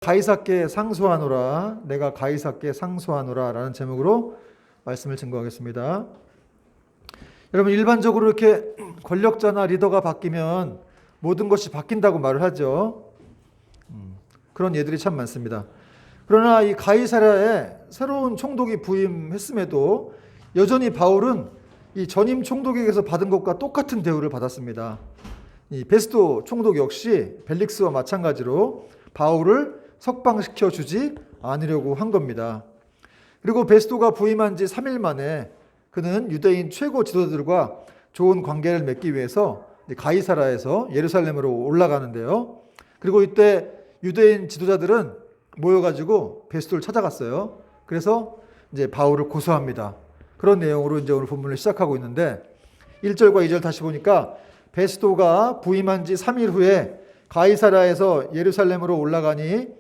가이사께 상소하노라, 내가 가이사께 상소하노라 라는 제목으로 말씀을 증거하겠습니다. 여러분, 일반적으로 이렇게 권력자나 리더가 바뀌면 모든 것이 바뀐다고 말을 하죠. 그런 예들이 참 많습니다. 그러나 이 가이사랴에 새로운 총독이 부임했음에도 여전히 바울은 이 전임 총독에게서 받은 것과 똑같은 대우를 받았습니다. 이 베스도 총독 역시 벨릭스와 마찬가지로 바울을 석방시켜 주지 않으려고 한 겁니다. 그리고 베스도가 부임한 지 3일 만에 그는 유대인 최고 지도자들과 좋은 관계를 맺기 위해서 가이사라에서 예루살렘으로 올라가는데요. 그리고 이때 유대인 지도자들은 모여가지고 베스도를 찾아갔어요. 그래서 이제 바울을 고소합니다. 그런 내용으로 이제 오늘 본문을 시작하고 있는데 1절과 2절 다시 보니까 베스도가 부임한 지 3일 후에 가이사라에서 예루살렘으로 올라가니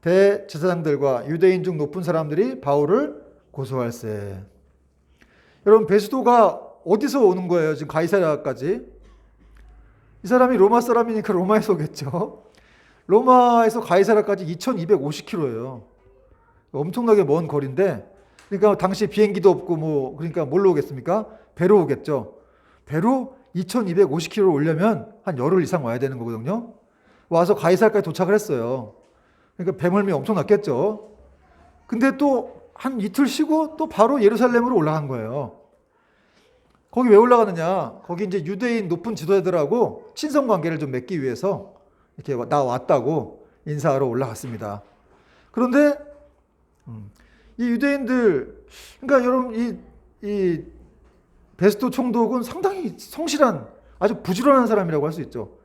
대제사장들과 유대인 중 높은 사람들이 바울을 고소할세. 여러분, 베스도가 어디서 오는 거예요? 지금 가이사라까지. 이 사람이 로마 사람이니까 로마에서 오겠죠. 로마에서 가이사라까지 2250km예요. 엄청나게 먼 거리인데, 그러니까 당시 비행기도 없고 그러니까 뭘로 오겠습니까? 배로 오겠죠. 배로 2250km를 오려면 한 열흘 이상 와야 되는 거거든요. 와서 가이사라까지 도착을 했어요. 그러니까 배멀미 엄청 났겠죠. 근데 또 한 이틀 쉬고 또 바로 예루살렘으로 올라간 거예요. 거기 왜 올라가느냐? 거기 이제 유대인 높은 지도자들하고 친선 관계를 좀 맺기 위해서 이렇게 나 왔다고 인사하러 올라갔습니다. 그런데 이 유대인들, 그러니까 여러분 이 베스도 총독은 상당히 성실한 아주 부지런한 사람이라고 할 수 있죠.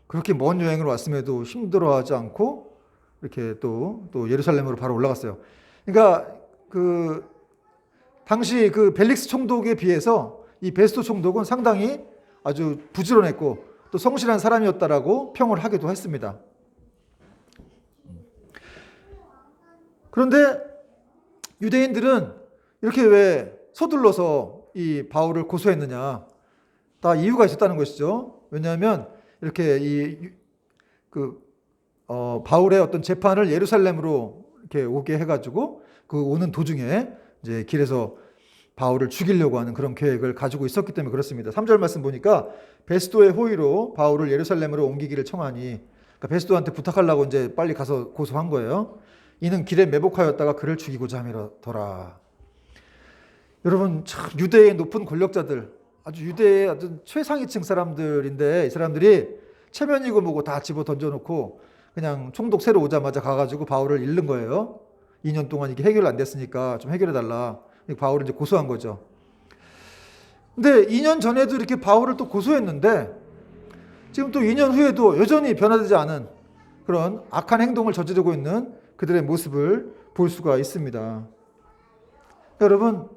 그렇게 먼 여행을 왔음에도 힘들어하지 않고 이렇게 또 예루살렘으로 바로 올라갔어요. 그러니까 당시 벨릭스 총독에 비해서 이 베스도 총독은 상당히 아주 부지런했고 또 성실한 사람이었다라고 평을 하기도 했습니다. 그런데 유대인들은 이렇게 왜 서둘러서 이 바울을 고소했느냐? 다 이유가 있었다는 것이죠. 왜냐하면 이렇게 바울의 어떤 재판을 예루살렘으로 이렇게 오게 해가지고 그 오는 도중에 이제 길에서 바울을 죽이려고 하는 그런 계획을 가지고 있었기 때문에 그렇습니다. 3절 말씀 보니까 베스도의 호의로 바울을 예루살렘으로 옮기기를 청하니, 그러니까 베스도한테 부탁하려고 이제 빨리 가서 고소한 거예요. 이는 길에 매복하였다가 그를 죽이고자 함이더라. 여러분, 참 유대의 높은 권력자들, 아주 유대의 아주 최상위층 사람들인데 이 사람들이 체면이고 뭐고 다 집어 던져놓고 그냥 총독 새로 오자마자 가가지고 바울을 잃는 거예요. 2년 동안 이게 해결 안 됐으니까 좀 해결해달라. 바울을 이제 고소한 거죠. 근데 2년 전에도 이렇게 바울을 또 고소했는데 지금 또 2년 후에도 여전히 변화되지 않은 그런 악한 행동을 저지르고 있는 그들의 모습을 볼 수가 있습니다. 여러분,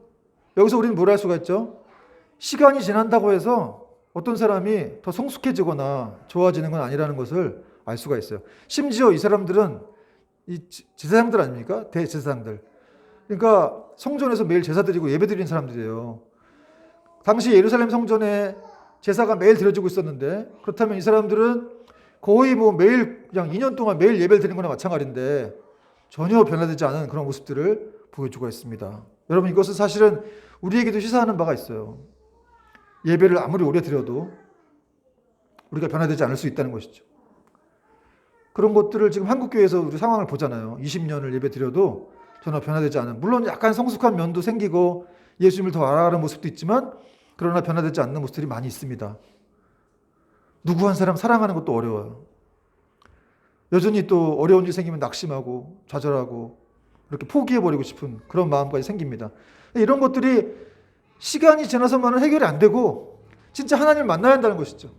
여기서 우리는 뭘 할 수가 있죠? 시간이 지난다고 해서 어떤 사람이 더 성숙해지거나 좋아지는 건 아니라는 것을 알 수가 있어요. 심지어 이 사람들은 이 제사장들 아닙니까? 대제사장들. 그러니까 성전에서 매일 제사 드리고 예배 드리는 사람들이에요. 당시 예루살렘 성전에 제사가 매일 드려지고 있었는데, 그렇다면 이 사람들은 거의 매일 그냥 2년 동안 매일 예배를 드리는 거나 마찬가지인데 전혀 변화되지 않은 그런 모습들을 보여주고 있습니다. 여러분, 이것은 사실은 우리에게도 시사하는 바가 있어요. 예배를 아무리 오래 드려도 우리가 변화되지 않을 수 있다는 것이죠. 그런 것들을 지금 한국교회에서 우리 상황을 보잖아요. 20년을 예배 드려도 전혀 변화되지 않은, 물론 약간 성숙한 면도 생기고 예수님을 더 알아가는 모습도 있지만 그러나 변화되지 않는 모습들이 많이 있습니다. 누구 한 사람 사랑하는 것도 어려워요. 여전히 또 어려운 일 생기면 낙심하고 좌절하고 그렇게 포기해버리고 싶은 그런 마음까지 생깁니다. 이런 것들이 시간이 지나서만은 해결이 안 되고 진짜 하나님을 만나야 한다는 것이죠.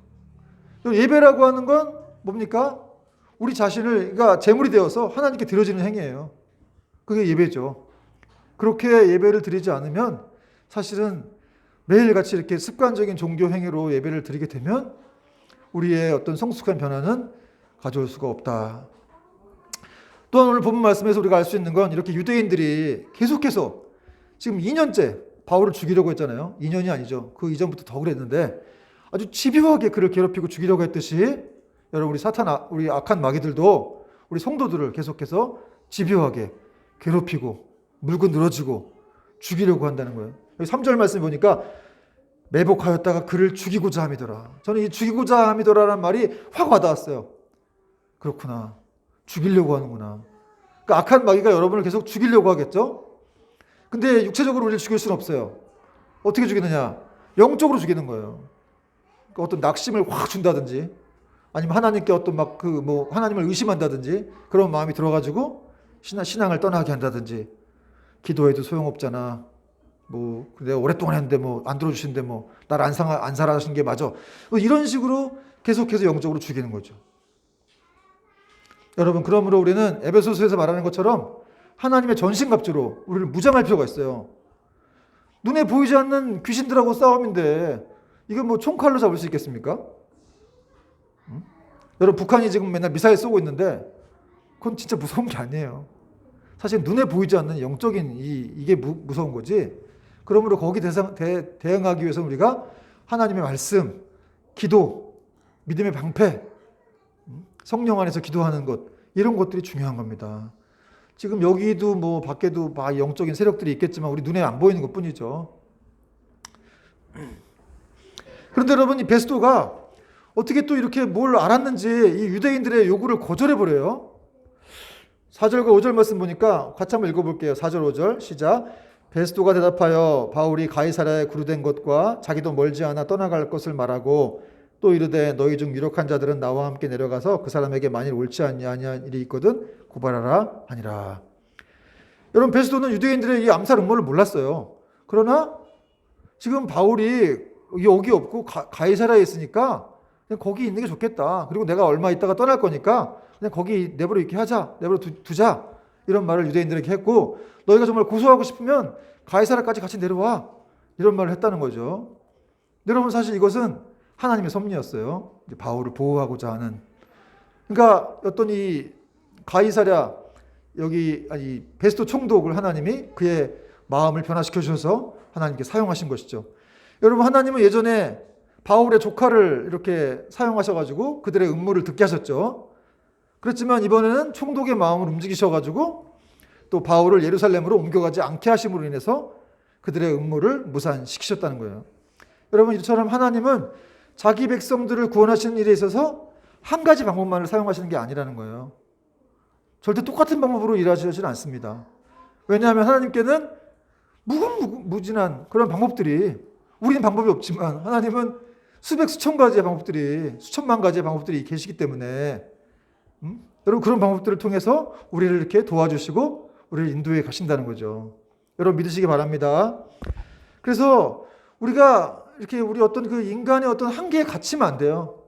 예배라고 하는 건 뭡니까? 우리 자신을, 그러니까 제물이 되어서 하나님께 드려지는 행위예요. 그게 예배죠. 그렇게 예배를 드리지 않으면 사실은 매일같이 이렇게 습관적인 종교 행위로 예배를 드리게 되면 우리의 어떤 성숙한 변화는 가져올 수가 없다. 또한 오늘 본문 말씀에서 우리가 알 수 있는 건 이렇게 유대인들이 계속해서 지금 2년째 바울을 죽이려고 했잖아요. 2년이 아니죠. 그 이전부터 더 그랬는데 아주 집요하게 그를 괴롭히고 죽이려고 했듯이 여러분, 우리 악한 마귀들도 우리 성도들을 계속해서 집요하게 괴롭히고 물고 늘어지고 죽이려고 한다는 거예요. 3절 말씀 보니까 매복하였다가 그를 죽이고자 함이더라. 저는 이 죽이고자 함이더라라는 말이 확 와닿았어요. 그렇구나. 죽이려고 하는구나. 그러니까 악한 마귀가 여러분을 계속 죽이려고 하겠죠? 근데 육체적으로 우리를 죽일 수는 없어요. 어떻게 죽이느냐? 영적으로 죽이는 거예요. 그러니까 어떤 낙심을 확 준다든지, 아니면 하나님께 어떤 하나님을 의심한다든지, 그런 마음이 들어가지고 신앙을 떠나게 한다든지, 기도해도 소용없잖아. 내가 오랫동안 했는데 안 들어주시는데 날 안 살아하신 게 맞아. 이런 식으로 계속해서 영적으로 죽이는 거죠. 여러분, 그러므로 우리는 에베소서에서 말하는 것처럼 하나님의 전신갑주로 우리를 무장할 필요가 있어요. 눈에 보이지 않는 귀신들하고 싸움인데 이게 총칼로 잡을 수 있겠습니까? 여러분, 북한이 지금 맨날 미사일 쏘고 있는데 그건 진짜 무서운 게 아니에요. 사실 눈에 보이지 않는 영적인 이게 무서운 거지. 그러므로 거기 대응하기 위해서 우리가 하나님의 말씀, 기도, 믿음의 방패, 성령 안에서 기도하는 것, 이런 것들이 중요한 겁니다. 지금 여기도 밖에도 영적인 세력들이 있겠지만 우리 눈에 안 보이는 것 뿐이죠. 그런데 여러분, 이 베스도가 어떻게 또 이렇게 뭘 알았는지 이 유대인들의 요구를 거절해버려요. 4절과 5절 말씀 보니까 같이 한번 읽어볼게요. 4절 5절 시작. 베스도가 대답하여 바울이 가이사랴에 구류된 것과 자기도 멀지 않아 떠나갈 것을 말하고 또 이르되 너희 중 유력한 자들은 나와 함께 내려가서 그 사람에게 만일 옳지 아니한 일이 있거든 고발하라 하니라. 여러분, 베스도는 유대인들의 이 암살 음모를 몰랐어요. 그러나 지금 바울이 여기 없고 가이사랴에 있으니까 그냥 거기 있는 게 좋겠다. 그리고 내가 얼마 있다가 떠날 거니까 그냥 거기 내버려 있게 하자. 내버려 두자. 이런 말을 유대인들에게 했고, 너희가 정말 고소하고 싶으면 가이사랴까지 같이 내려와. 이런 말을 했다는 거죠. 여러분, 사실 이것은 하나님의 섭리였어요. 바울을 보호하고자 하는. 그러니까 어떤 이 가이사랴 베스도 총독을 하나님이 그의 마음을 변화시켜 주셔서 하나님께 사용하신 것이죠. 여러분, 하나님은 예전에 바울의 조카를 이렇게 사용하셔가지고 그들의 음모를 듣게 하셨죠. 그렇지만 이번에는 총독의 마음을 움직이셔가지고 또 바울을 예루살렘으로 옮겨가지 않게 하심으로 인해서 그들의 음모를 무산시키셨다는 거예요. 여러분, 이처럼 하나님은 자기 백성들을 구원하시는 일에 있어서 한 가지 방법만을 사용하시는 게 아니라는 거예요. 절대 똑같은 방법으로 일하시지 않습니다. 왜냐하면 하나님께는 무궁무진한 그런 방법들이, 우리는 방법이 없지만 하나님은 수백 수천 가지의 방법들이, 수천만 가지의 방법들이 계시기 때문에 여러분, 그런 방법들을 통해서 우리를 이렇게 도와주시고 우리를 인도해 가신다는 거죠. 여러분, 믿으시기 바랍니다. 그래서 우리가 이렇게 우리 어떤 그 인간의 어떤 한계에 갇히면 안 돼요.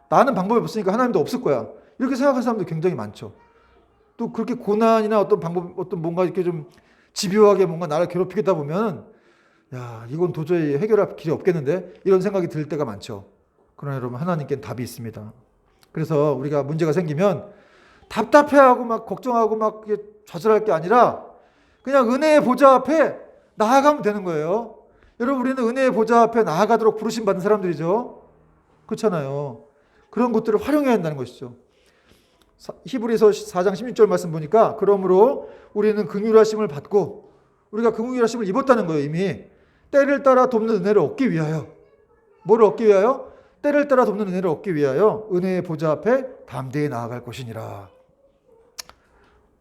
나는 방법이 없으니까 하나님도 없을 거야. 이렇게 생각하는 사람도 굉장히 많죠. 또 그렇게 고난이나 어떤 방법, 어떤 뭔가 이렇게 좀 집요하게 뭔가 나를 괴롭히겠다 보면, 야, 이건 도저히 해결할 길이 없겠는데? 이런 생각이 들 때가 많죠. 그러나 여러분, 하나님께는 답이 있습니다. 그래서 우리가 문제가 생기면 답답해하고 걱정하고 좌절할 게 아니라 그냥 은혜의 보좌 앞에 나아가면 되는 거예요. 여러분, 우리는 은혜의 보좌 앞에 나아가도록 부르심 받은 사람들이죠. 그렇잖아요. 그런 것들을 활용해야 한다는 것이죠. 히브리서 4장 16절 말씀 보니까 그러므로 우리는 긍휼하심을 받고, 우리가 긍휼하심을 입었다는 거예요. 이미 때를 따라 돕는 은혜를 얻기 위하여. 뭐를 얻기 위하여? 때를 따라 돕는 은혜를 얻기 위하여 은혜의 보좌 앞에 담대히 나아갈 것이니라.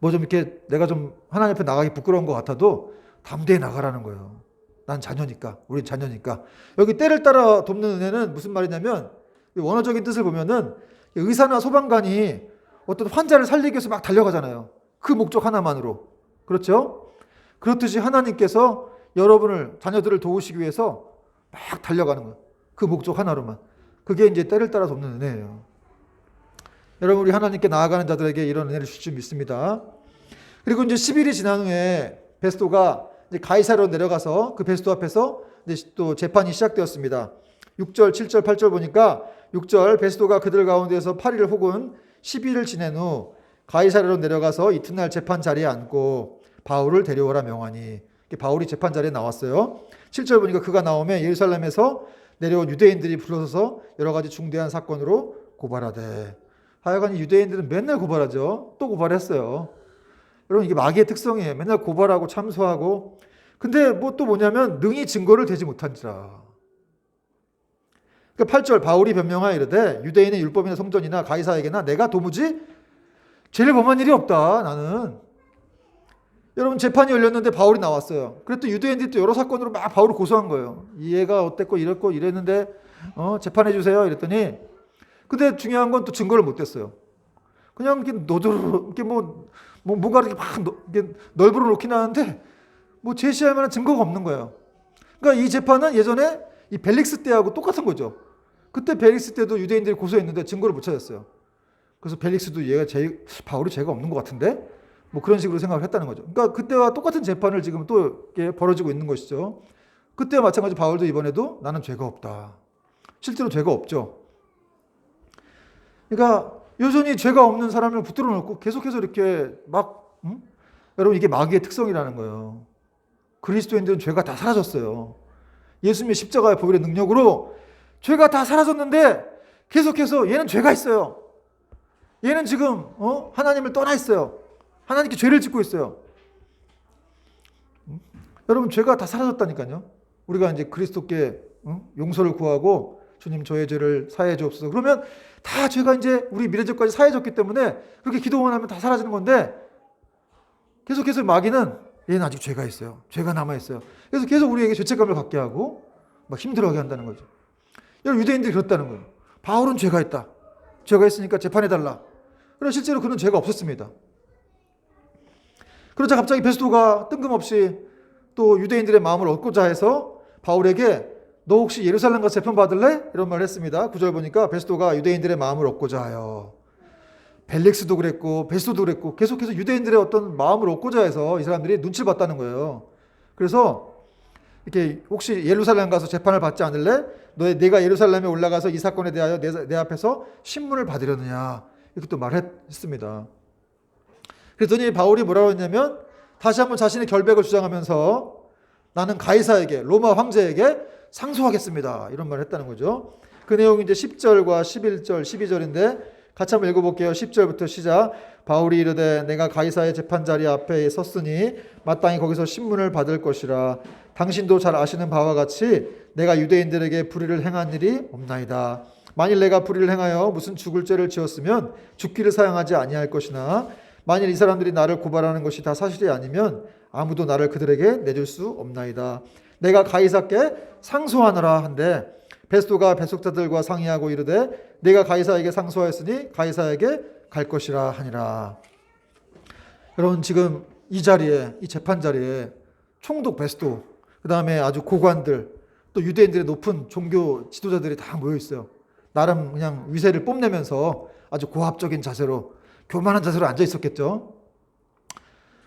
좀 이렇게 내가 좀 하나님 앞에 나가기 부끄러운 것 같아도 담대히 나가라는 거예요. 난 자녀니까, 우린 자녀니까. 여기 때를 따라 돕는 은혜는 무슨 말이냐면, 원어적인 뜻을 보면은 의사나 소방관이 어떤 환자를 살리기 위해서 막 달려가잖아요. 그 목적 하나만으로. 그렇죠? 그렇듯이 하나님께서 여러분을, 자녀들을 도우시기 위해서 막 달려가는 거예요. 그 목적 하나로만. 그게 이제 때를 따라 돕는 은혜예요. 여러분, 우리 하나님께 나아가는 자들에게 이런 은혜를 주실 줄 믿습니다. 그리고 이제 10일이 지난 후에 베스도가 이제 가이사랴로 내려가서 그 베스도 앞에서 이제 또 재판이 시작되었습니다. 6절, 7절, 8절 보니까 6절, 베스도가 그들 가운데에서 8일 혹은 10일을 지낸 후 가이사랴로 내려가서 이튿날 재판 자리에 앉고 바울을 데려오라 명하니. 바울이 재판 자리에 나왔어요. 7절 보니까 그가 나오면 예루살렘에서 내려온 유대인들이 불러서서 여러 가지 중대한 사건으로 고발하되. 하여간 유대인들은 맨날 고발하죠. 또 고발했어요. 여러분 이게 마귀의 특성이에요. 맨날 고발하고 참소하고. 근데 뭐 또 뭐냐면 능히 증거를 대지 못한지라. 그러니까 8절 바울이 변명하여 이르되 유대인의 율법이나 성전이나 가이사에게나 내가 도무지 죄를 범한 일이 없다. 나는. 여러분 재판이 열렸는데 바울이 나왔어요. 그랬더니 유대인들이 또 여러 사건으로 막 바울을 고소한 거예요. 이 애가 어땠고 이랬고 이랬는데 재판해 주세요. 이랬더니 근데 중요한 건 또 증거를 못 댔어요. 그냥 이렇게 너저로 이렇게 뭐가 이렇게 막 이렇게 널브러 놓긴 하는데 뭐 제시할 만한 증거가 없는 거예요. 그러니까 이 재판은 예전에 이 벨릭스 때하고 똑같은 거죠. 그때 벨릭스 때도 유대인들이 고소했는데 증거를 못 찾았어요. 그래서 벨릭스도 바울이 죄가 없는 것 같은데 뭐 그런 식으로 생각을 했다는 거죠. 그러니까 그때와 똑같은 재판을 지금 또 이렇게 벌어지고 있는 것이죠. 그때와 마찬가지 바울도 이번에도 나는 죄가 없다. 실제로 죄가 없죠. 그러니까 여전히 죄가 없는 사람을 붙들어 놓고 계속해서 이렇게 여러분 이게 마귀의 특성이라는 거예요. 그리스도인들은 죄가 다 사라졌어요. 예수님의 십자가의 보혈의 능력으로 죄가 다 사라졌는데 계속해서 얘는 죄가 있어요. 얘는 지금 하나님을 떠나 있어요. 하나님께 죄를 짓고 있어요. 여러분 죄가 다 사라졌다니까요. 우리가 이제 그리스도께 용서를 구하고 주님 저의 죄를 사해 주옵소서. 그러면 다 죄가 이제 우리 미래죄까지 사해졌기 때문에 그렇게 기도만 하면 다 사라지는 건데 계속해서 마귀는 얘는 아직 죄가 있어요. 죄가 남아 있어요. 그래서 계속 우리에게 죄책감을 갖게 하고 막 힘들어하게 한다는 거죠. 여러분 유대인들이 그렇다는 거예요. 바울은 죄가 있다. 죄가 있으니까 재판해 달라. 그러나 실제로 그는 죄가 없었습니다. 그러자 갑자기 베스도가 뜬금없이 또 유대인들의 마음을 얻고자 해서 바울에게 너 혹시 예루살렘 가서 재판 받을래? 이런 말을 했습니다. 9절 보니까 베스도가 유대인들의 마음을 얻고자 하여 벨릭스도 그랬고 베스도도 그랬고 계속해서 유대인들의 어떤 마음을 얻고자 해서 이 사람들이 눈치를 봤다는 거예요. 그래서 이렇게 혹시 예루살렘 가서 재판을 받지 않을래? 내가 예루살렘에 올라가서 이 사건에 대하여 내 앞에서 신문을 받으려느냐 이렇게 또 말했습니다. 그랬더니 바울이 뭐라고 했냐면 다시 한번 자신의 결백을 주장하면서 나는 가이사에게 로마 황제에게 상소하겠습니다. 이런 말을 했다는 거죠. 그 내용이 이제 10절과 11절, 12절인데 같이 한번 읽어볼게요. 10절부터 시작. 바울이 이르되 내가 가이사의 재판자리 앞에 섰으니 마땅히 거기서 신문을 받을 것이라. 당신도 잘 아시는 바와 같이 내가 유대인들에게 불의를 행한 일이 없나이다. 만일 내가 불의를 행하여 무슨 죽을 죄를 지었으면 죽기를 사용하지 아니할 것이나 만일 이 사람들이 나를 고발하는 것이 다 사실이 아니면 아무도 나를 그들에게 내줄 수 없나이다. 내가 가이사께 상소하노라 한데 베스도가 배속자들과 상의하고 이르되 내가 가이사에게 상소하였으니 가이사에게 갈 것이라 하니라. 여러분 지금 이 자리에 이 재판 자리에 총독 베스도 그 다음에 아주 고관들 또 유대인들의 높은 종교 지도자들이 다 모여 있어요. 나름 그냥 위세를 뽐내면서 아주 고압적인 자세로 교만한 자세로 앉아 있었겠죠.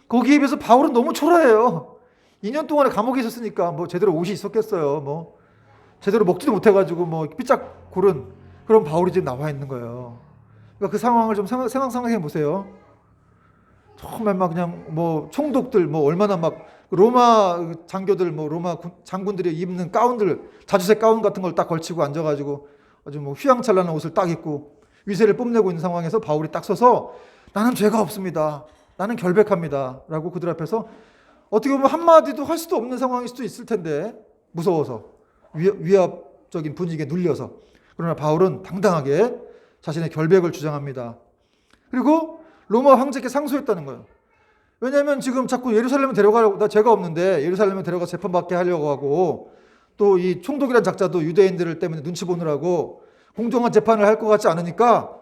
거기에 비해서 바울은 너무 초라해요. 2년 동안에 감옥에 있었으니까 뭐 제대로 옷이 있었겠어요. 뭐 제대로 먹지도 못해가지고 뭐 삐짝 고른 그런 바울이 지금 나와 있는 거예요. 그러니까 그 상황을 좀 생각해 보세요. 정말 막 그냥 뭐 총독들 뭐 얼마나 막 로마 장교들 뭐 로마 장군들이 입는 가운들 자주색 가운 같은 걸 딱 걸치고 앉아가지고 아주 뭐 휘황찬란한 옷을 딱 입고 위세를 뽐내고 있는 상황에서 바울이 딱 서서 나는 죄가 없습니다. 나는 결백합니다. 라고 그들 앞에서 어떻게 보면 한마디도 할 수도 없는 상황일 수도 있을 텐데 무서워서 위압적인 분위기에 눌려서 그러나 바울은 당당하게 자신의 결백을 주장합니다. 그리고 로마 황제께 상소했다는 거예요. 왜냐하면 지금 자꾸 예루살렘에 데려가려고 나 죄가 없는데 예루살렘에 데려가 재판받게 하려고 하고 또 이 총독이란 작자도 유대인들 때문에 눈치 보느라고 공정한 재판을 할 것 같지 않으니까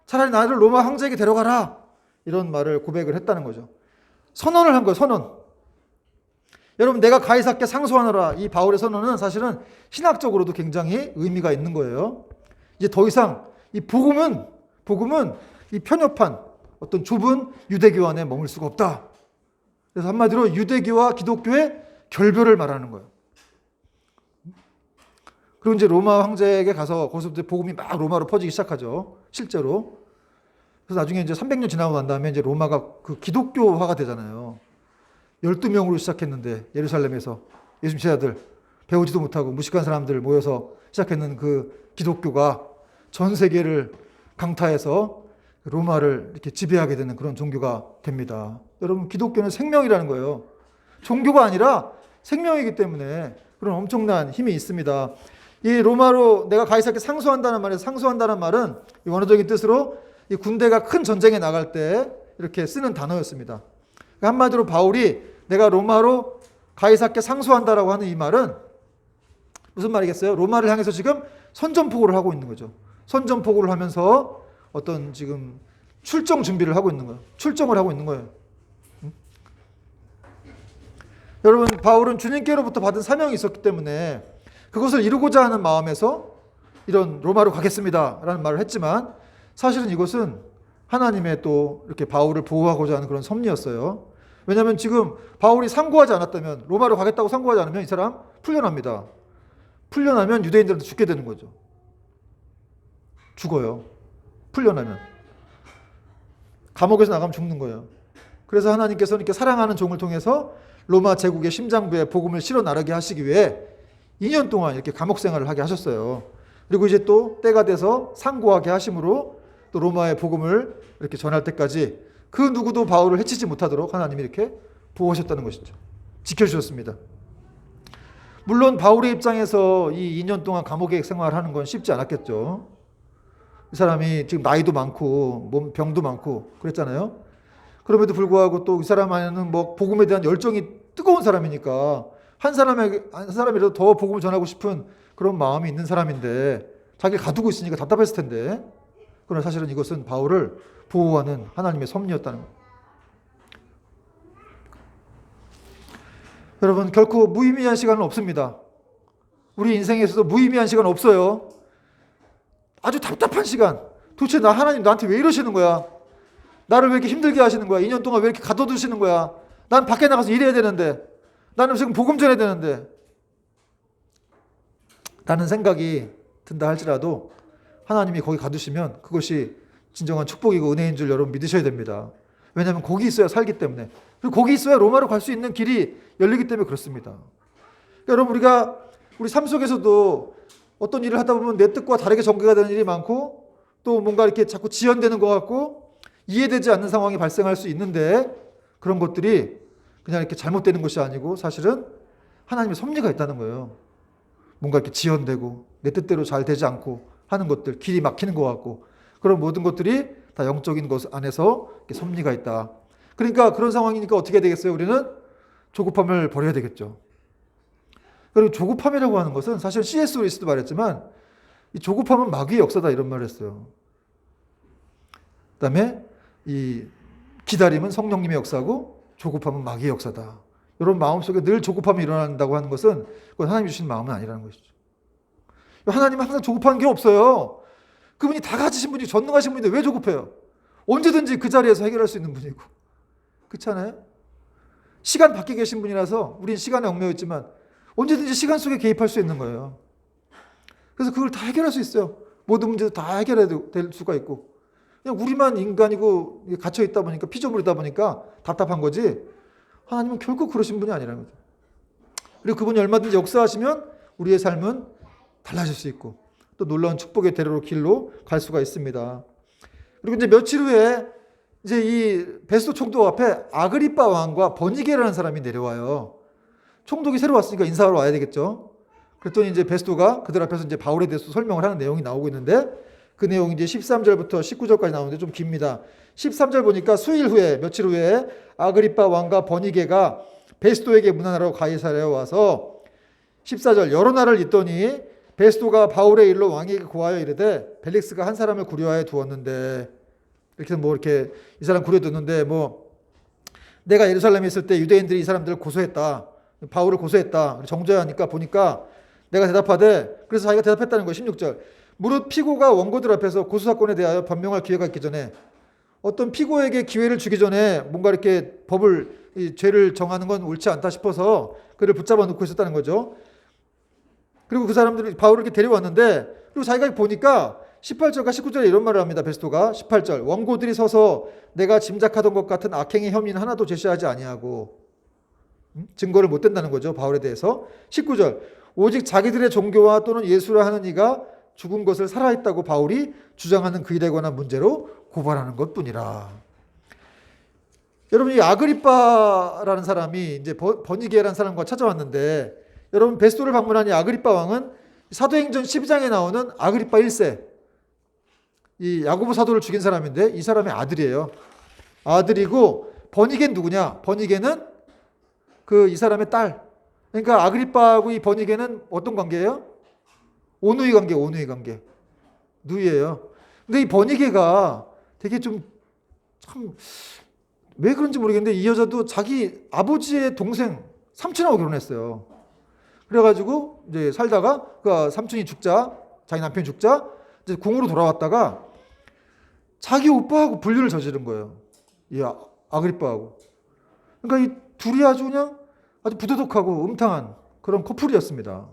차라리 나를 로마 황제에게 데려가라 이런 말을 고백을 했다는 거죠. 선언을 한 거예요. 선언. 여러분 내가 가이사께 상소하노라 이 바울의 선언은 사실은 신학적으로도 굉장히 의미가 있는 거예요. 이제 더 이상 이 복음은 이 편협한 어떤 좁은 유대교 안에 머물 수가 없다. 그래서 한마디로 유대교와 기독교의 결별을 말하는 거예요. 그리고 이제 로마 황제에게 가서 거기서부터 복음이 막 로마로 퍼지기 시작하죠. 실제로. 그래서 나중에 이제 300년 지나고 난 다음에 이제 로마가 그 기독교화가 되잖아요. 12명으로 시작했는데 예루살렘에서 예수님 제자들 배우지도 못하고 무식한 사람들 모여서 시작했는 그 기독교가 전 세계를 강타해서 로마를 이렇게 지배하게 되는 그런 종교가 됩니다. 여러분, 기독교는 생명이라는 거예요. 종교가 아니라 생명이기 때문에 그런 엄청난 힘이 있습니다. 이 로마로 내가 가이사께 상소한다는 말에서 상소한다는 말은 이 원어적인 뜻으로 이 군대가 큰 전쟁에 나갈 때 이렇게 쓰는 단어였습니다. 한마디로 바울이 내가 로마로 가이사께 상소한다라고 하는 이 말은 무슨 말이겠어요? 로마를 향해서 지금 선전포고를 하고 있는 거죠. 선전포고를 하면서 어떤 지금 출정 준비를 하고 있는 거예요. 출정을 하고 있는 거예요. 여러분, 바울은 주님께로부터 받은 사명이 있었기 때문에 그것을 이루고자 하는 마음에서 이런 로마로 가겠습니다 라는 말을 했지만, 사실은 이것은 하나님의 또 이렇게 바울을 보호하고자 하는 그런 섭리였어요. 왜냐하면 지금 바울이 상고하지 않았다면, 로마로 가겠다고 상고하지 않으면 이 사람 풀려납니다. 풀려나면 유대인들한테 죽게 되는 거죠. 죽어요. 풀려나면. 감옥에서 나가면 죽는 거예요. 그래서 하나님께서는 이렇게 사랑하는 종을 통해서 로마 제국의 심장부에 복음을 실어 나르게 하시기 위해 2년 동안 이렇게 감옥 생활을 하게 하셨어요. 그리고 이제 또 때가 돼서 상고하게 하심으로 또 로마의 복음을 이렇게 전할 때까지 그 누구도 바울을 해치지 못하도록 하나님이 이렇게 보호하셨다는 것이죠. 지켜주셨습니다. 물론 바울의 입장에서 이 2년 동안 감옥에 생활하는 건 쉽지 않았겠죠. 이 사람이 지금 나이도 많고 몸 병도 많고 그랬잖아요. 그럼에도 불구하고 또 이 사람 안에는 뭐 복음에 대한 열정이 뜨거운 사람이니까 한 사람이라도 더 복음을 전하고 싶은 그런 마음이 있는 사람인데 자기를 가두고 있으니까 답답했을 텐데, 그러나 사실은 이것은 바울을 보호하는 하나님의 섭리였다는 거예요. 여러분, 결코 무의미한 시간은 없습니다. 우리 인생에서도 무의미한 시간은 없어요. 아주 답답한 시간. 도대체 하나님 나한테 왜 이러시는 거야? 나를 왜 이렇게 힘들게 하시는 거야? 2년 동안 왜 이렇게 가둬두시는 거야? 난 밖에 나가서 일해야 되는데, 나는 지금 복음 전해야 되는데, 라는 생각이 든다 할지라도 하나님이 거기 가두시면 그것이 진정한 축복이고 은혜인 줄 여러분 믿으셔야 됩니다. 왜냐하면 거기 있어야 살기 때문에, 그리고 거기 있어야 로마로 갈 수 있는 길이 열리기 때문에 그렇습니다. 여러분, 우리 삶 속에서도 어떤 일을 하다 보면 내 뜻과 다르게 전개가 되는 일이 많고, 또 뭔가 이렇게 자꾸 지연되는 것 같고 이해되지 않는 상황이 발생할 수 있는데, 그런 것들이 그냥 이렇게 잘못되는 것이 아니고 사실은 하나님의 섭리가 있다는 거예요. 뭔가 이렇게 지연되고 내 뜻대로 잘 되지 않고 하는 것들, 길이 막히는 것 같고, 그런 모든 것들이 다 영적인 것 안에서 섭리가 있다. 그러니까 그런 상황이니까 어떻게 되겠어요? 우리는 조급함을 버려야 되겠죠. 그리고 조급함이라고 하는 것은 사실 C.S. 루이스도 말했지만 이 조급함은 마귀의 역사다 이런 말을 했어요. 그다음에 이 기다림은 성령님의 역사고 조급함은 마귀의 역사다. 여러분 마음속에 늘 조급함이 일어난다고 하는 것은 그건 하나님이 주신 마음은 아니라는 것이죠. 하나님은 항상 조급한 게 없어요. 그분이 다 가지신 분이 전능하신 분인데 왜 조급해요? 언제든지 그 자리에서 해결할 수 있는 분이고. 그렇잖아요? 시간 밖에 계신 분이라서 우린 시간에 얽매여 있지만 언제든지 시간 속에 개입할 수 있는 거예요. 그래서 그걸 다 해결할 수 있어요. 모든 문제도 다 해결해야 될 수가 있고. 그냥 우리만 인간이고 갇혀 있다 보니까, 피조물이다 보니까 답답한 거지, 하나님은 결코 그러신 분이 아니라는 거죠. 그리고 그분이 얼마든지 역사하시면 우리의 삶은 달라질 수 있고 또 놀라운 축복의 대로로 길로 갈 수가 있습니다. 그리고 이제 며칠 후에 이제 이 베스도 총독 앞에 아그리빠 왕과 버니게라는 사람이 내려와요. 총독이 새로 왔으니까 인사하러 와야 되겠죠. 그랬더니 이제 베스도가 그들 앞에서 이제 바울에 대해서 설명을 하는 내용이 나오고 있는데, 그 내용이 이제 13절부터 19절까지 나오는데 좀 깁니다. 13절 보니까 며칠 후에 아그리빠 왕과 버니게가 베스도에게 문안하러 가이사랴에 와서, 14절 여러 날을 있더니 베스도가 바울의 일로 왕에게 고하여 이르되 벨릭스가 한 사람을 구려하여 두었는데, 이렇게 뭐 이렇게 이 사람 구려뒀는데 뭐 내가 예루살렘에 있을 때 유대인들이 이 사람들을 고소했다, 바울을 고소했다, 정죄해야 하니까 보니까 내가 대답하되, 그래서 자기가 대답했다는 거예요. 16절 무릇 피고가 원고들 앞에서 고소사건에 대하여 변명할 기회가 있기 전에, 어떤 피고에게 기회를 주기 전에 뭔가 이렇게 이 죄를 정하는 건 옳지 않다 싶어서 그를 붙잡아 놓고 있었다는 거죠. 그리고 그 사람들이 바울을 이렇게 데려왔는데, 그리고 자기가 보니까 18절과 19절에 이런 말을 합니다. 베스도가 18절 원고들이 서서 내가 짐작하던 것 같은 악행의 혐의는 하나도 제시하지 아니하고, 증거를 못 댄다는 거죠, 바울에 대해서. 19절 오직 자기들의 종교와 또는 예수라 하는 이가 죽은 것을 살아있다고 바울이 주장하는 그 일에 관한 문제로 고발하는 것뿐이라. 여러분, 이 아그리빠라는 사람이 이제 버니게라는 사람과 찾아왔는데, 여러분 베스도를 방문한 이 아그리빠 왕은 사도행전 12장에 나오는 아그리빠 1세, 이 야고보 사도를 죽인 사람인데 이 사람의 아들이에요. 아들이고, 버니게는 누구냐? 버니게는 그 이 사람의 딸. 그러니까 아그리빠하고 이 버니게는 어떤 관계예요? 오누이 관계, 오누이 관계. 누이예요. 근데 이 버니게가 되게 좀 참 왜 그런지 모르겠는데 이 여자도 자기 아버지의 동생 삼촌하고 결혼했어요. 그래가지고 이제 살다가 그 삼촌이 죽자, 자기 남편이 죽자 이제 궁으로 돌아왔다가 자기 오빠하고 불륜을 저지른 거예요. 이 아그리빠하고. 그러니까 이 둘이 아주 그냥 아주 부도덕하고 음탕한 그런 커플이었습니다.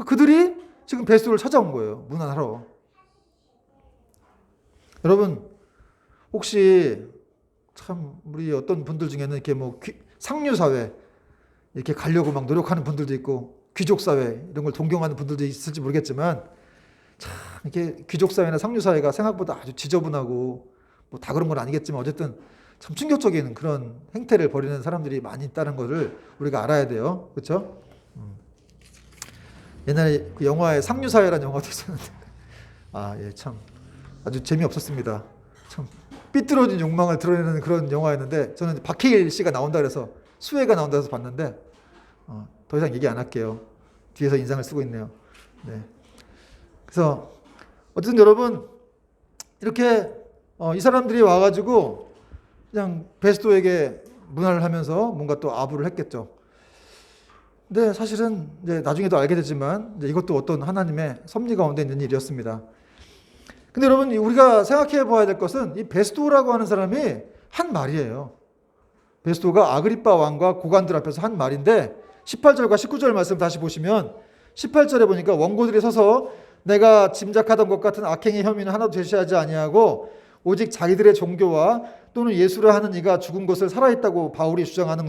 그들이 지금 베스도를 찾아온 거예요. 문안하러. 여러분, 혹시 참 우리 어떤 분들 중에는 이렇게 뭐 상류사회 이렇게 가려고 막 노력하는 분들도 있고 귀족사회 이런 걸 동경하는 분들도 있을지 모르겠지만 참 이렇게 귀족사회나 상류사회가 생각보다 아주 지저분하고 뭐 다 그런 건 아니겠지만 어쨌든 참 충격적인 그런 행태를 벌이는 사람들이 많이 있다는 것을 우리가 알아야 돼요. 그렇죠? 옛날에 그 영화에 상류사회라는 영화도 있었는데 예, 참 아주 재미없었습니다. 참 삐뚤어진 욕망을 드러내는 그런 영화였는데 저는 박해일 씨가 나온다 그래서 수혜가 나온다 해서 봤는데 더 이상 얘기 안 할게요. 뒤에서 인상을 쓰고 있네요. 네. 그래서 어쨌든 여러분 이렇게 이 사람들이 와가지고 그냥 베스도에게 문안을 하면서 뭔가 또 아부를 했겠죠. 근데 사실은 이제 나중에도 알게 되지만 이제 이것도 어떤 하나님의 섭리 가운데 있는 일이었습니다. 근데 여러분 우리가 생각해 봐야 될 것은 이 베스도라고 하는 사람이 한 말이에요. 베스도가 아그리빠 왕과 고관들 앞에서 한 말인데 18절과 19절 말씀 다시 보시면 18절에 보니까 원고들이 서서 내가 짐작하던 것 같은 악행의 혐의는 하나도 제시하지 아니하고 오직 자기들의 종교와 또는 예수라 하는 이가 죽은 것을 살아있다고 바울이 주장하는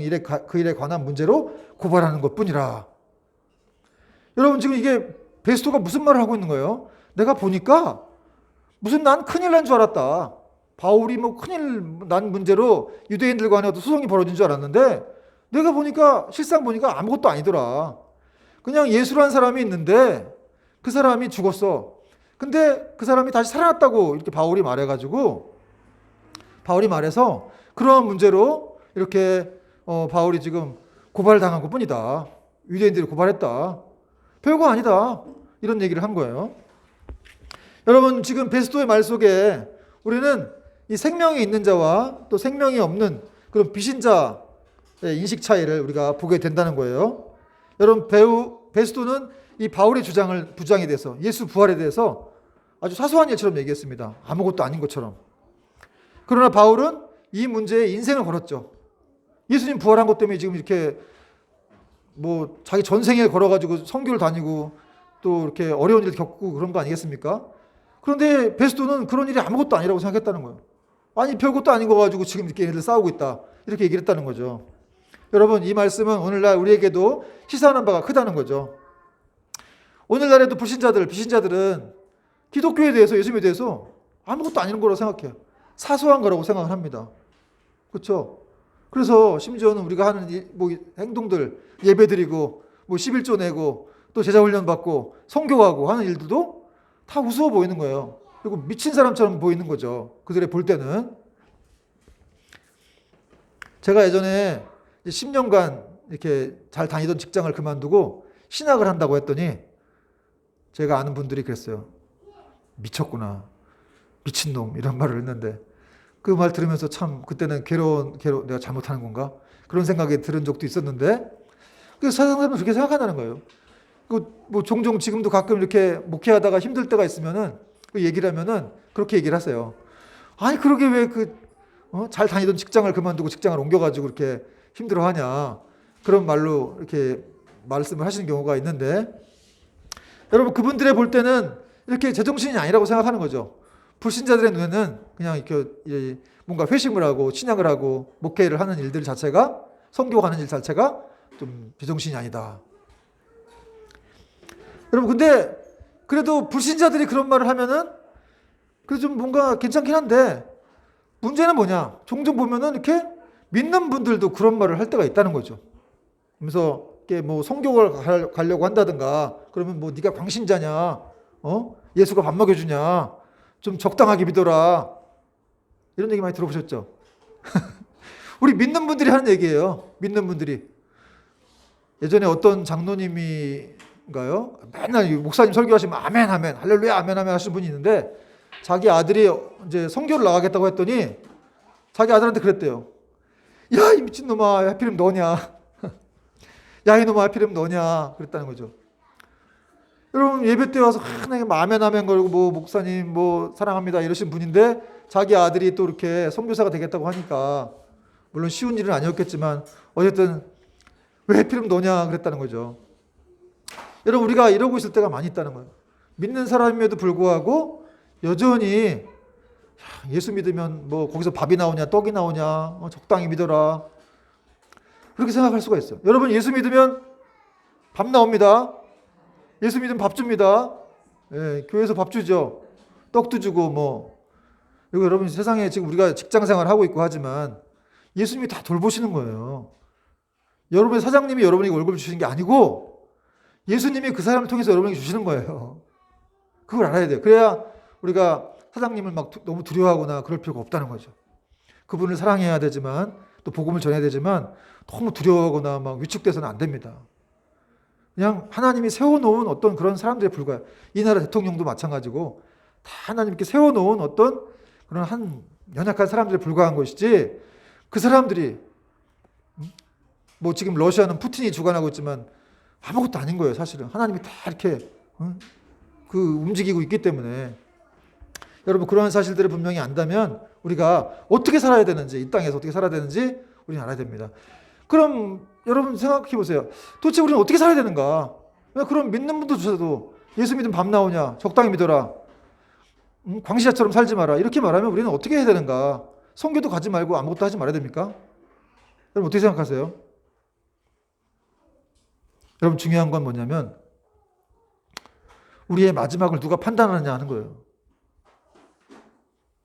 그 일에 관한 문제로 고발하는 것뿐이라. 여러분 지금 이게 베스도가 무슨 말을 하고 있는 거예요? 내가 보니까 무슨 난 큰일 난 줄 알았다. 바울이 뭐 큰일 난 문제로 유대인들 간에 어떤 소송이 벌어진 줄 알았는데 내가 보니까 실상 보니까 아무것도 아니더라. 그냥 예수라는 사람이 있는데 그 사람이 죽었어. 근데 그 사람이 다시 살아났다고 이렇게 바울이 말해가지고 바울이 말해서 그러한 문제로 이렇게 바울이 지금 고발당한 것뿐이다. 유대인들이 고발했다. 별거 아니다. 이런 얘기를 한 거예요. 여러분 지금 베스도의 말 속에 우리는 이 생명이 있는 자와 또 생명이 없는 그런 비신자의 인식 차이를 우리가 보게 된다는 거예요. 여러분 베스도는 이 바울의 부장에 대해서 예수 부활에 대해서 아주 사소한 일처럼 얘기했습니다. 아무것도 아닌 것처럼. 그러나 바울은 이 문제에 인생을 걸었죠. 예수님 부활한 것 때문에 지금 이렇게 뭐 자기 전생에 걸어가지고 선교를 다니고 또 이렇게 어려운 일을 겪고 그런 거 아니겠습니까? 그런데 베스도는 그런 일이 아무것도 아니라고 생각했다는 거예요. 아니 별것도 아닌 거 가지고 지금 이렇게 얘네들 싸우고 있다. 이렇게 얘기를 했다는 거죠. 여러분 이 말씀은 오늘날 우리에게도 시사하는 바가 크다는 거죠. 오늘날에도 불신자들, 비신자들은 기독교에 대해서 예수님에 대해서 아무것도 아닌 거라고 생각해요. 사소한 거라고 생각을 합니다. 그렇죠? 그래서 심지어는 우리가 하는 뭐 행동들 예배드리고 뭐 11조 내고 또 제자훈련 받고 선교하고 하는 일들도 다 우스워 보이는 거예요. 그리고 미친 사람처럼 보이는 거죠. 그들의 볼 때는. 제가 예전에 10년간 이렇게 잘 다니던 직장을 그만두고 신학을 한다고 했더니 제가 아는 분들이 그랬어요. 미쳤구나. 미친놈 이런 말을 했는데 그 말 들으면서 참 그때는 괴로운 내가 잘못하는 건가? 그런 생각이 들은 적도 있었는데 그래서 세상 사람은 그렇게 생각한다는 거예요. 뭐 종종 지금도 가끔 이렇게 목회하다가 힘들 때가 있으면은 그 얘기를 하면은 그렇게 얘기를 하세요. 아니 그러게 왜 잘 다니던 직장을 그만두고 직장을 옮겨가지고 이렇게 힘들어하냐 그런 말로 이렇게 말씀을 하시는 경우가 있는데 여러분 그분들의 볼 때는 이렇게 제정신이 아니라고 생각하는 거죠. 불신자들의 눈에는 그냥 이렇게 뭔가 회심을 하고 신앙을 하고 목회를 하는 일들 자체가 선교하는 일 자체가 좀 제정신이 아니다. 여러분 근데 그래도 불신자들이 그런 말을 하면은 그래서 좀 뭔가 괜찮긴 한데 문제는 뭐냐? 종종 보면은 이렇게 믿는 분들도 그런 말을 할 때가 있다는 거죠. 그래서 이렇게 뭐 성교를 가려고 한다든가 그러면 뭐 네가 광신자냐? 예수가 밥 먹여주냐? 좀 적당하게 믿어라. 이런 얘기 많이 들어보셨죠? 우리 믿는 분들이 하는 얘기예요. 믿는 분들이. 예전에 어떤 장로님인가요? 맨날 목사님 설교하시면 아멘 아멘 할렐루야 아멘 아멘 하시는 분이 있는데 자기 아들이 이제 성교를 나가겠다고 했더니 자기 아들한테 그랬대요. 야, 이 미친놈아, 하필이면 너냐? 야, 이놈아, 하필이면 너냐? 그랬다는 거죠. 여러분, 예배 때 와서 하나님 아멘 아멘 걸고 뭐 목사님 뭐 사랑합니다 이러신 분인데 자기 아들이 또 이렇게 선교사가 되겠다고 하니까 물론 쉬운 일은 아니었겠지만 어쨌든 왜 하필이면 너냐 그랬다는 거죠. 여러분, 우리가 이러고 있을 때가 많이 있다는 거예요. 믿는 사람임에도 불구하고 여전히 예수 믿으면 뭐 거기서 밥이 나오냐 떡이 나오냐 적당히 믿어라 그렇게 생각할 수가 있어요. 여러분, 예수 믿으면 밥 나옵니다. 예수 믿으면 밥 줍니다. 예, 교회에서 밥 주죠. 떡도 주고 뭐. 그리고 여러분, 세상에 지금 우리가 직장 생활 하고 있고 하지만 예수님이 다 돌보시는 거예요. 여러분의 사장님이 여러분에게 월급을 주시는 게 아니고 예수님이 그 사람을 통해서 여러분에게 주시는 거예요. 그걸 알아야 돼요. 그래야 우리가 사장님을 막 너무 두려워하거나 그럴 필요가 없다는 거죠. 그분을 사랑해야 되지만 또 복음을 전해야 되지만 너무 두려워하거나 막 위축돼서는 안 됩니다. 그냥 하나님이 세워놓은 어떤 그런 사람들에 불과해요. 이 나라 대통령도 마찬가지고 다 하나님께 세워놓은 어떤 그런 한 연약한 사람들에 불과한 것이지 그 사람들이 뭐 지금 러시아는 푸틴이 주관하고 있지만 아무것도 아닌 거예요. 사실은 하나님이 다 이렇게 그 움직이고 있기 때문에 여러분, 그러한 사실들을 분명히 안다면 우리가 어떻게 살아야 되는지, 이 땅에서 어떻게 살아야 되는지 우리는 알아야 됩니다. 그럼 여러분 생각해 보세요. 도대체 우리는 어떻게 살아야 되는가? 그럼 믿는 분도 주셔도 예수 믿으면 밥 나오냐? 적당히 믿어라. 광시자처럼 살지 마라. 이렇게 말하면 우리는 어떻게 해야 되는가? 선교도 가지 말고 아무것도 하지 말아야 됩니까? 여러분 어떻게 생각하세요? 여러분, 중요한 건 뭐냐면 우리의 마지막을 누가 판단하느냐 하는 거예요.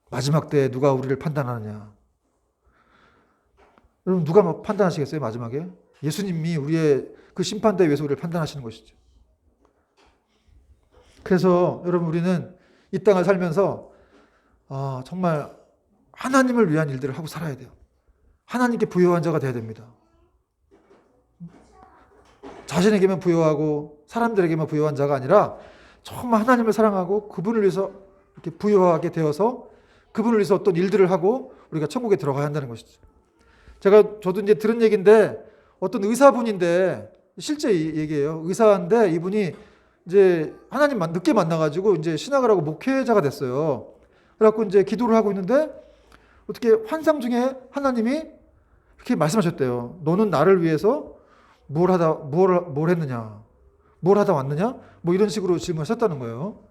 마지막 때 누가 우리를 판단하느냐. 여러분, 누가 뭐 판단하시겠어요? 마지막에 예수님이 우리의 그 심판대에 의해서 우리를 판단하시는 것이죠. 그래서 여러분, 우리는 이 땅을 살면서 정말 하나님을 위한 일들을 하고 살아야 돼요. 하나님께 부요한 자가 돼야 됩니다. 자신에게만 부요하고 사람들에게만 부요한 자가 아니라 정말 하나님을 사랑하고 그분을 위해서 이렇게 부요하게 되어서 그분을 위해서 어떤 일들을 하고 우리가 천국에 들어가야 한다는 것이죠. 저도 이제 들은 얘기인데 어떤 의사분인데 실제 얘기예요. 의사인데 이분이 이제 하나님 늦게 만나가지고 이제 신학을 하고 목회자가 됐어요. 그래갖고 이제 기도를 하고 있는데 어떻게 환상 중에 하나님이 이렇게 말씀하셨대요. 너는 나를 위해서 뭘 했느냐? 뭘 하다 왔느냐? 뭐 이런 식으로 질문하셨다는 거예요.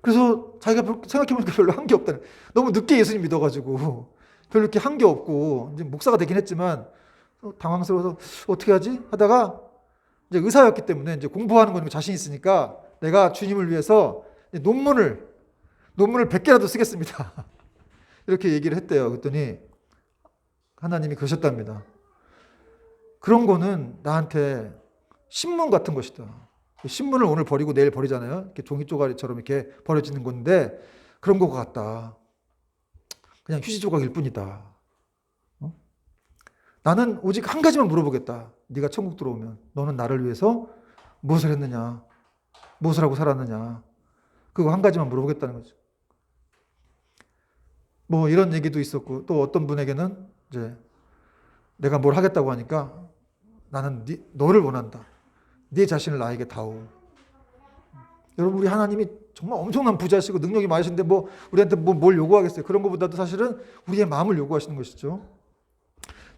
그래서 자기가 생각해보니까 별로 한 게 없다는, 너무 늦게 예수님 믿어가지고 별로 이렇게 한 게 없고 이제 목사가 되긴 했지만 당황스러워서 어떻게 하지 하다가 이제 의사였기 때문에 이제 공부하는 거는 자신 있으니까 내가 주님을 위해서 논문을 100개라도 쓰겠습니다. 이렇게 얘기를 했대요. 그랬더니 하나님이 그러셨답니다. 그런 거는 나한테 신문 같은 것이다. 신문을 오늘 버리고 내일 버리잖아요. 이렇게 종이 쪼가리처럼 이렇게 버려지는 건데 그런 것 같다. 그냥 휴지 조각일 뿐이다. 나는 오직 한 가지만 물어보겠다. 네가 천국 들어오면 너는 나를 위해서 무엇을 했느냐? 무엇을 하고 살았느냐? 그거 한 가지만 물어보겠다는 거죠. 뭐 이런 얘기도 있었고 또 어떤 분에게는 이제 내가 뭘 하겠다고 하니까 나는 너를 원한다. 네 자신을 나에게 다오. 여러분, 우리 하나님이 정말 엄청난 부자시고 능력이 많으신데 뭐 우리한테 뭘 요구하겠어요? 그런 것보다도 사실은 우리의 마음을 요구하시는 것이죠.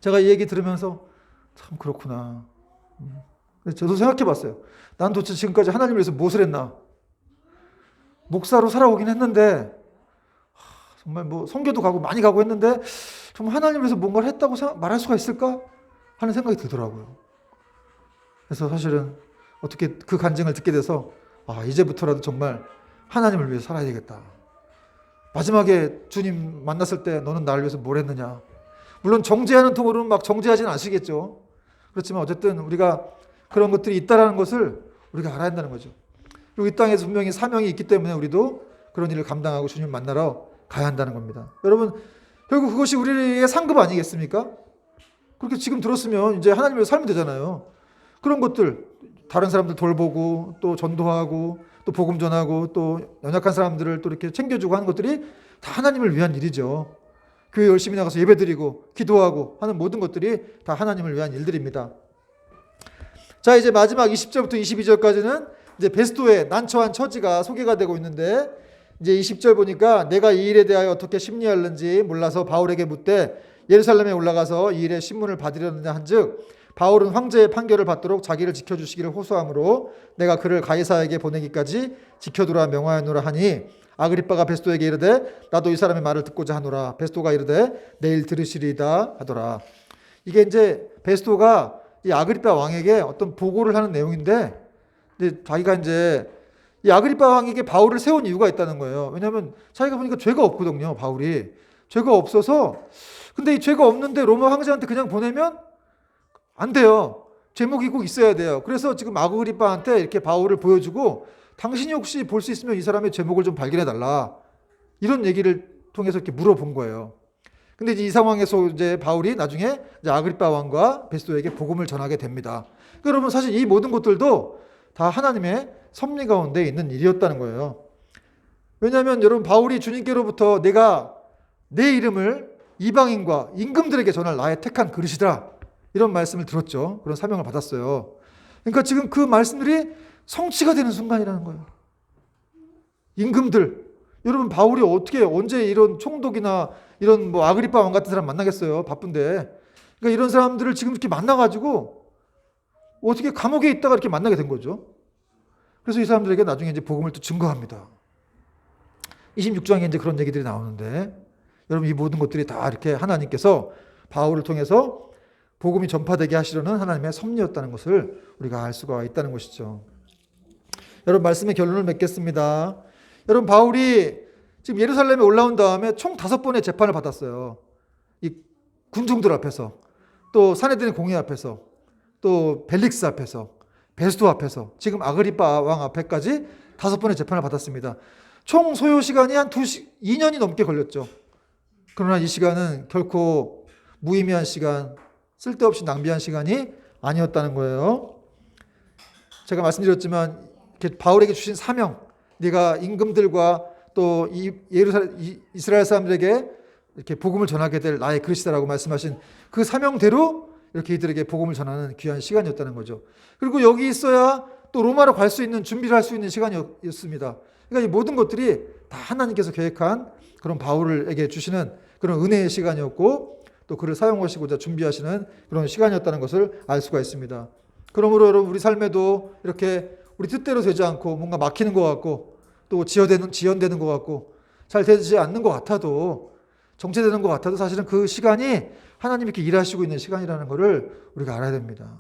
제가 이 얘기 들으면서 참 그렇구나. 저도 생각해 봤어요. 난 도대체 지금까지 하나님을 위해서 무엇을 했나? 목사로 살아오긴 했는데 정말 뭐 선교도 가고 많이 가고 했는데 정말 하나님을 위해서 뭔가를 했다고 말할 수가 있을까? 하는 생각이 들더라고요. 그래서 사실은 어떻게 그 간증을 듣게 돼서 이제부터라도 정말 하나님을 위해서 살아야 되겠다. 마지막에 주님 만났을 때 너는 나를 위해서 뭘 했느냐. 물론 정죄하는 통으로는 막 정죄하지는 않으시겠죠. 그렇지만 어쨌든 우리가 그런 것들이 있다라는 것을 우리가 알아야 한다는 거죠. 그리고 이 땅에서 분명히 사명이 있기 때문에 우리도 그런 일을 감당하고 주님 만나러 가야 한다는 겁니다. 여러분, 결국 그것이 우리의 상급 아니겠습니까? 그렇게 지금 들었으면 이제 하나님을 살면 되잖아요. 그런 것들, 다른 사람들 돌보고 또 전도하고 또 복음 전하고 또 연약한 사람들을 또 이렇게 챙겨주고 하는 것들이 다 하나님을 위한 일이죠. 교회 열심히 나가서 예배드리고 기도하고 하는 모든 것들이 다 하나님을 위한 일들입니다. 자, 이제 마지막 20절부터 22절까지는 이제 베스도의 난처한 처지가 소개가 되고 있는데, 이제 20절 보니까 내가 이 일에 대하여 어떻게 심리하는지 몰라서 바울에게 묻되 예루살렘에 올라가서 이 일의 신문을 받으려느냐 한즉 바울은 황제의 판결을 받도록 자기를 지켜주시기를 호소하므로 내가 그를 가이사에게 보내기까지 지켜두라 명하였노라 하니 아그리빠가 베스도에게 이르되 나도 이 사람의 말을 듣고자 하노라. 베스도가 이르되 내일 들으시리이다 하더라. 이게 이제 베스도가 이 아그리빠 왕에게 어떤 보고를 하는 내용인데, 근데 자기가 이제 이 아그리빠 왕에게 바울을 세운 이유가 있다는 거예요. 왜냐하면 자기가 보니까 죄가 없거든요. 바울이 죄가 없어서. 근데 이 죄가 없는데 로마 황제한테 그냥 보내면 안 돼요. 제목이 꼭 있어야 돼요. 그래서 지금 아그리빠한테 이렇게 바울을 보여주고 당신이 혹시 볼 수 있으면 이 사람의 제목을 좀 발견해 달라, 이런 얘기를 통해서 이렇게 물어본 거예요. 근데 이제 이 상황에서 이제 바울이 나중에 이제 아그리빠 왕과 베스도에게 복음을 전하게 됩니다. 그러니까 여러분, 사실 이 모든 것들도 다 하나님의 섭리 가운데 있는 일이었다는 거예요. 왜냐하면 여러분, 바울이 주님께로부터 내가 내 이름을 이방인과 임금들에게 전할 나의 택한 그릇이다, 이런 말씀을 들었죠. 그런 사명을 받았어요. 그러니까 지금 그 말씀들이 성취가 되는 순간이라는 거예요. 임금들, 여러분, 바울이 어떻게 언제 이런 총독이나 이런 뭐 아그리빠 왕 같은 사람 만나겠어요? 바쁜데. 그러니까 이런 사람들을 지금 이렇게 만나가지고 어떻게 감옥에 있다가 이렇게 만나게 된 거죠. 그래서 이 사람들에게 나중에 이제 복음을 또 증거합니다. 26장에 이제 그런 얘기들이 나오는데, 여러분, 이 모든 것들이 다 이렇게 하나님께서 바울을 통해서 복음이 전파되게 하시려는 하나님의 섭리였다는 것을 우리가 알 수가 있다는 것이죠. 여러분, 말씀의 결론을 맺겠습니다. 여러분, 바울이 지금 예루살렘에 올라온 다음에 총 5번의 재판을 받았어요. 이 군중들 앞에서, 또 사내들의 공회 앞에서, 또 벨릭스 앞에서, 베스도 앞에서, 지금 아그리빠 왕 앞에까지 5번의 재판을 받았습니다. 총 소요 시간이 한 2년이 넘게 걸렸죠. 그러나 이 시간은 결코 무의미한 시간, 쓸데없이 낭비한 시간이 아니었다는 거예요. 제가 말씀드렸지만 바울에게 주신 사명, 네가 임금들과 또 이스라엘 사람들에게 이렇게 복음을 전하게 될 나의 그릇이다라고 말씀하신 그 사명대로 이렇게 이들에게 복음을 전하는 귀한 시간이었다는 거죠. 그리고 여기 있어야 또 로마로 갈 수 있는 준비를 할 수 있는 시간이었습니다. 그러니까 이 모든 것들이 다 하나님께서 계획한 그런 바울에게 주시는 그런 은혜의 시간이었고, 또 그를 사용하시고자 준비하시는 그런 시간이었다는 것을 알 수가 있습니다. 그러므로 여러분, 우리 삶에도 이렇게 우리 뜻대로 되지 않고 뭔가 막히는 것 같고 또 지연되는 것 같고 잘 되지 않는 것 같아도, 정체되는 것 같아도 사실은 그 시간이 하나님이 이렇게 일하시고 있는 시간이라는 것을 우리가 알아야 됩니다.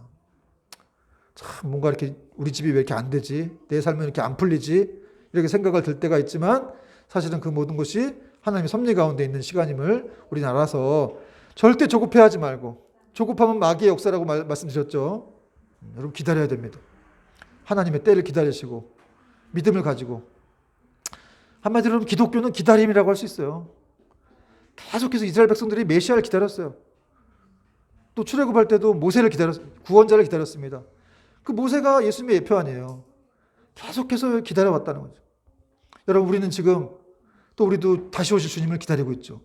참, 뭔가 이렇게 우리 집이 왜 이렇게 안 되지? 내 삶은 이렇게 안 풀리지? 이렇게 생각을 들 때가 있지만 사실은 그 모든 것이 하나님의 섭리 가운데 있는 시간임을 우리는 알아서 절대 조급해하지 말고, 조급하면 마귀의 역사라고 말씀드렸죠. 여러분, 기다려야 됩니다. 하나님의 때를 기다리시고 믿음을 가지고, 한마디로 기독교는 기다림이라고 할 수 있어요. 계속해서 이스라엘 백성들이 메시아를 기다렸어요. 또 출애굽할 때도 모세를 구원자를 기다렸습니다. 그 모세가 예수님의 예표 아니에요. 계속해서 기다려왔다는 거죠. 여러분, 우리는 지금 또 우리도 다시 오실 주님을 기다리고 있죠.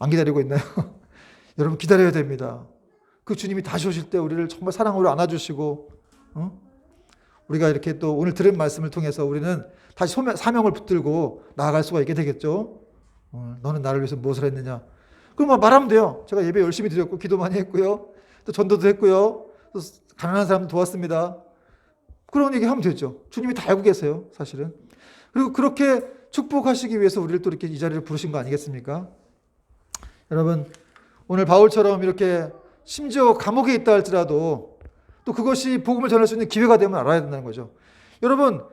안 기다리고 있나요? 여러분, 기다려야 됩니다. 그 주님이 다시 오실 때 우리를 정말 사랑으로 안아주시고, 우리가 이렇게 또 오늘 들은 말씀을 통해서 우리는 다시 사명을 붙들고 나아갈 수가 있게 되겠죠. 너는 나를 위해서 무엇을 했느냐? 그럼 말하면 돼요. 제가 예배 열심히 드렸고 기도 많이 했고요. 또 전도도 했고요. 또 가난한 사람 도왔습니다. 그런 얘기 하면 되죠. 주님이 다 알고 계세요, 사실은. 그리고 그렇게 축복하시기 위해서 우리를 또 이렇게 이 자리를 부르신 거 아니겠습니까? 여러분, 오늘 바울처럼 이렇게 심지어 감옥에 있다 할지라도 또 그것이 복음을 전할 수 있는 기회가 되면 알아야 된다는 거죠. 여러분,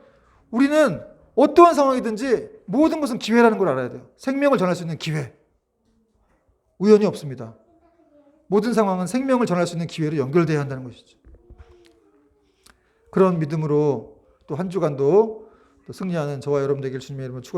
우리는 어떠한 상황이든지 모든 것은 기회라는 걸 알아야 돼요. 생명을 전할 수 있는 기회. 우연이 없습니다. 모든 상황은 생명을 전할 수 있는 기회로 연결돼야 한다는 것이죠. 그런 믿음으로 또 한 주간도 또 승리하는 저와 여러분 되길 주님의 이름으로 축원합니다.